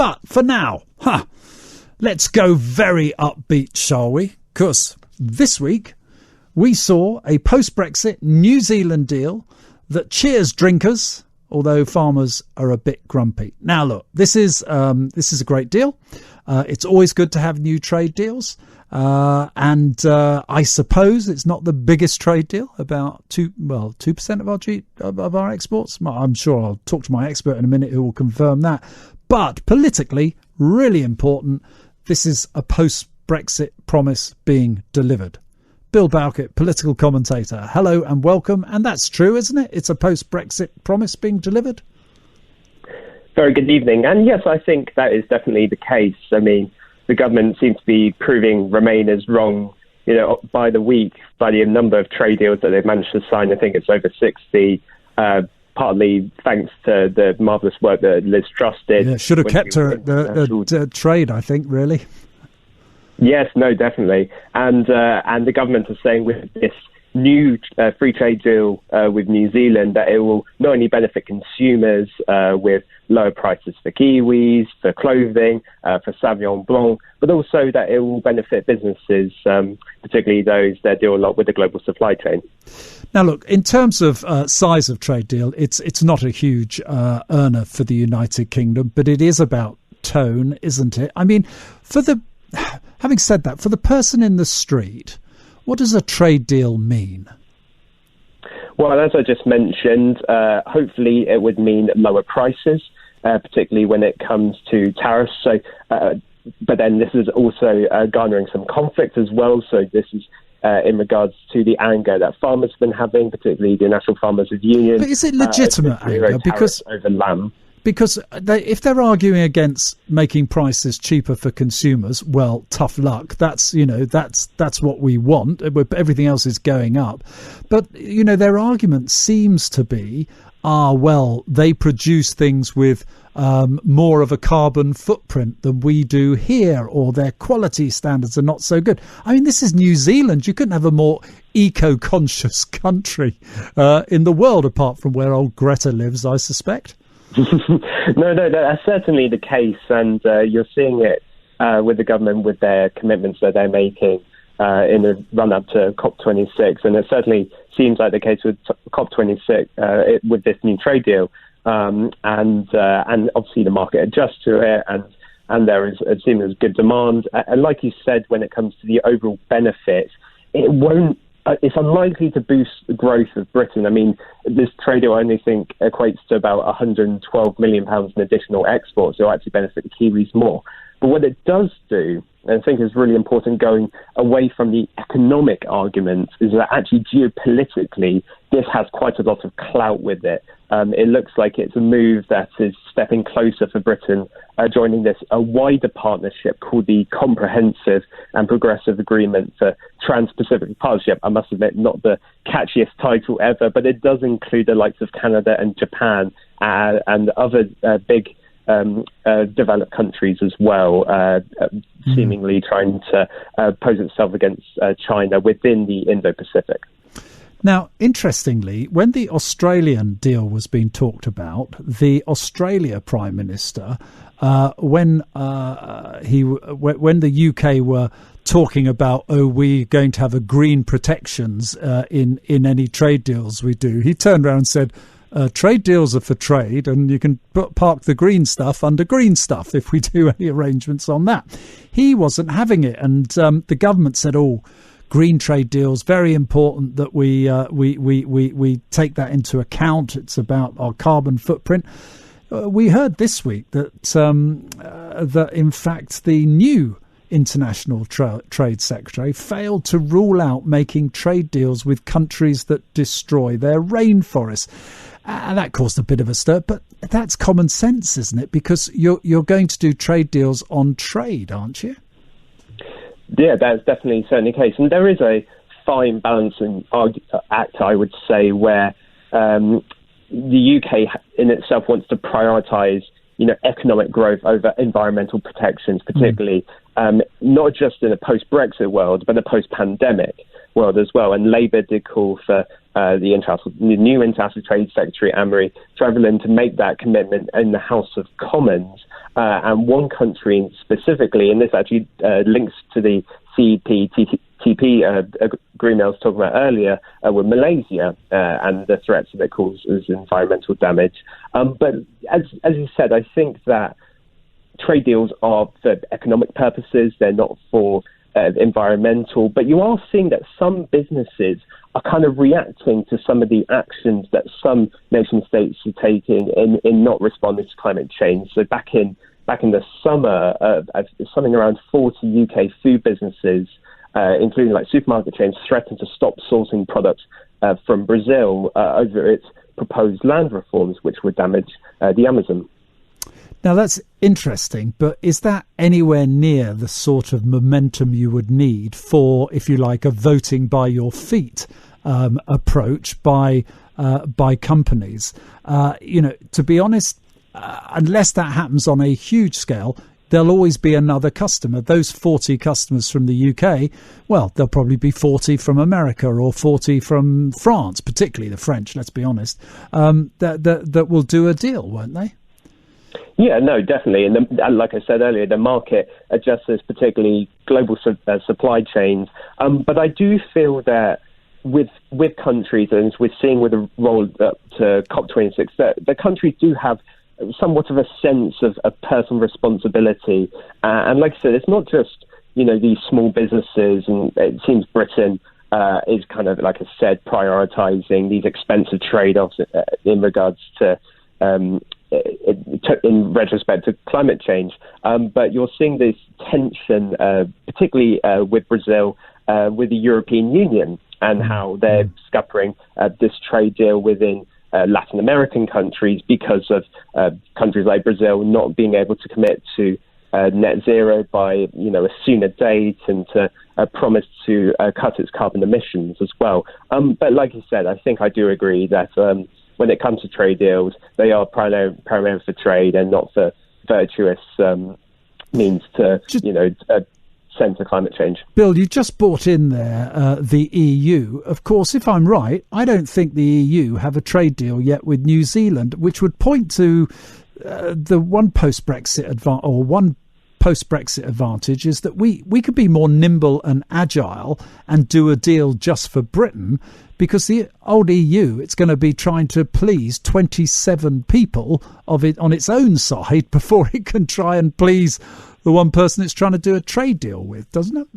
But for now, let's go very upbeat, shall we? Because this week we saw a post-Brexit New Zealand deal that cheers drinkers, although farmers are a bit grumpy. Now, look, this is a great deal. It's always good to have new trade deals. And I suppose it's not the biggest trade deal, about 2% of our exports. I'm sure I'll talk to my expert in a minute who will confirm that. But politically, really important, this is a post-Brexit promise being delivered. Bill Bowkett, political commentator. Hello and welcome. And that's true, isn't it? It's a post-Brexit promise being delivered. Very good evening. And yes, I think that is definitely the case. I mean, the government seems to be proving Remainers wrong, by the week, by the number of trade deals that they've managed to sign. I think it's over 60, partly thanks to the marvellous work that Liz Truss did. Yeah, should have kept her at trade, I think, really. Yes, no, definitely. And the government is saying with this new free trade deal with New Zealand that it will not only benefit consumers with lower prices for kiwis, for clothing, for Sauvignon Blanc, but also that it will benefit businesses, particularly those that deal a lot with the global supply chain. Now, look, in terms of size of trade deal, it's not a huge earner for the United Kingdom, but it is about tone, isn't it? I mean, having said that, for the person in the street, what does a trade deal mean? Well, as I just mentioned, hopefully it would mean lower prices, particularly when it comes to tariffs. So, but then this is also garnering some conflict as well. So this is in regards to the anger that farmers have been having, particularly the National Farmers Union. But is it legitimate anger? Because over lamb. Because if they're arguing against making prices cheaper for consumers, well, tough luck. That's what we want. Everything else is going up. But, their argument seems to be, they produce things with more of a carbon footprint than we do here, or their quality standards are not so good. I mean, this is New Zealand. You couldn't have a more eco-conscious country in the world, apart from where old Greta lives, I suspect. No, that's certainly the case, and you're seeing it with the government with their commitments that they're making in the run-up to COP26, and it certainly seems like the case with COP26 with this new trade deal, and obviously the market adjusts to it, and there is, it seems, good demand, and like you said, when it comes to the overall benefit, it's unlikely to boost the growth of Britain. I mean, this trade deal, I only think, equates to about £112 million in additional exports. It will actually benefit the Kiwis more. But what it does do, and I think is really important going away from the economic argument, is that actually geopolitically, this has quite a lot of clout with it. It looks like it's a move that is stepping closer for Britain, joining a wider partnership called the Comprehensive and Progressive Agreement for Trans-Pacific Partnership. I must admit, not the catchiest title ever, but it does include the likes of Canada and Japan and other big developed countries as well, seemingly trying to pose itself against China within the Indo-Pacific. Now, interestingly, when the Australian deal was being talked about, the Australia Prime Minister, when the UK were talking about, we're going to have a green protections in any trade deals we do, he turned around and said, trade deals are for trade, and you can park the green stuff under green stuff if we do any arrangements on that. He wasn't having it, and the government said, green trade deals, very important that we take that into account. It's about our carbon footprint. We heard this week that in fact the new International Trade Secretary failed to rule out making trade deals with countries that destroy their rainforests. And that caused a bit of a stir, but that's common sense, isn't it? Because you're going to do trade deals on trade, aren't you? Yeah, that's definitely certainly the case. And there is a fine balancing act, I would say, where the UK in itself wants to prioritise, economic growth over environmental protections, particularly not just in a post-Brexit world, but a post-pandemic world as well. And Labour did call for the new International Trade Secretary, Anne-Marie Trevelyan, to make that commitment in the House of Commons. And one country specifically, and this actually links to the CPTPP agreement I was talking about earlier, with Malaysia and the threats that it causes environmental damage. But as you said, I think that trade deals are for economic purposes. They're not for environmental. But you are seeing that some businesses are kind of reacting to some of the actions that some nation states are taking in not responding to climate change. So back in the summer, something around 40 UK food businesses, including like supermarket chains, threatened to stop sourcing products from Brazil over its proposed land reforms, which would damage the Amazon. Now, that's interesting, but is that anywhere near the sort of momentum you would need for, if you like, a voting by your feet approach by companies? To be honest, unless that happens on a huge scale, there'll always be another customer. Those 40 customers from the UK, well, there'll probably be 40 from America or 40 from France, particularly the French, let's be honest, that will do a deal, won't they? Yeah, no, definitely. And like I said earlier, the market adjusts, particularly global supply chains. But I do feel that with countries, and as we're seeing with the roll up to COP26, that the countries do have somewhat of a sense of personal responsibility. And like I said, it's not just, these small businesses, and it seems Britain is kind of, like I said, prioritising these expensive trade-offs in regards to in retrospect to climate change. But you're seeing this tension, particularly with Brazil, with the European Union, and how they're scuppering this trade deal within Latin American countries because of countries like Brazil not being able to commit to net zero by a sooner date, and to promise to cut its carbon emissions as well. But like you said, I think I do agree that when it comes to trade deals, they are primarily for trade and not for virtuous means to send to climate change. Bill, you just brought in there the EU. Of course, if I'm right, I don't think the EU have a trade deal yet with New Zealand, which would point to the one post-Brexit advantage is that we could be more nimble and agile and do a deal just for Britain, because the old EU, it's going to be trying to please 27 people of it on its own side before it can try and please the one person it's trying to do a trade deal with, doesn't it?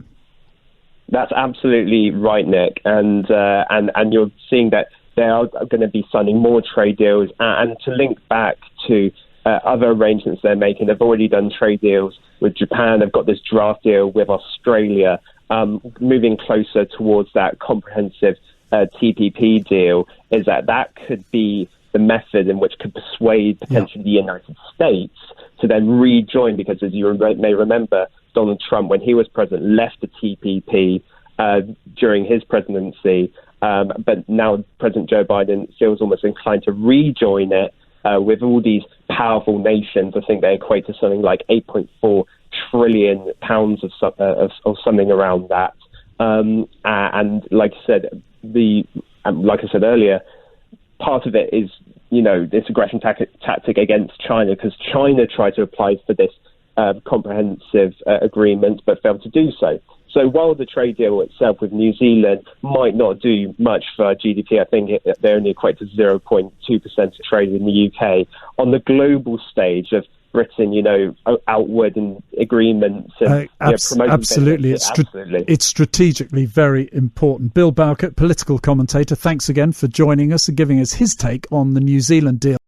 That's absolutely right, Nick. And you're seeing that they are going to be signing more trade deals. And to link back to other arrangements they're making, they've already done trade deals with Japan. They've got this draft deal with Australia, moving closer towards that comprehensive TPP deal. Is that could be the method in which could persuade potentially the United States to then rejoin, because as you may remember, Donald Trump, when he was president, left the TPP during his presidency, but now President Joe Biden feels almost inclined to rejoin it with all these powerful nations. I think they equate to something like £8.4 trillion of something around that. And like I said earlier, part of it is this aggression tactic against China, because China tried to apply for this comprehensive agreement but failed to do so. So while the trade deal itself with New Zealand might not do much for GDP, I think they only equate to 0.2% of trade in the UK. On the global stage of Britain, outward and agreements and absolutely. It's strategically very important. Bill Bowkett, political commentator, thanks again for joining us and giving us his take on the New Zealand deal.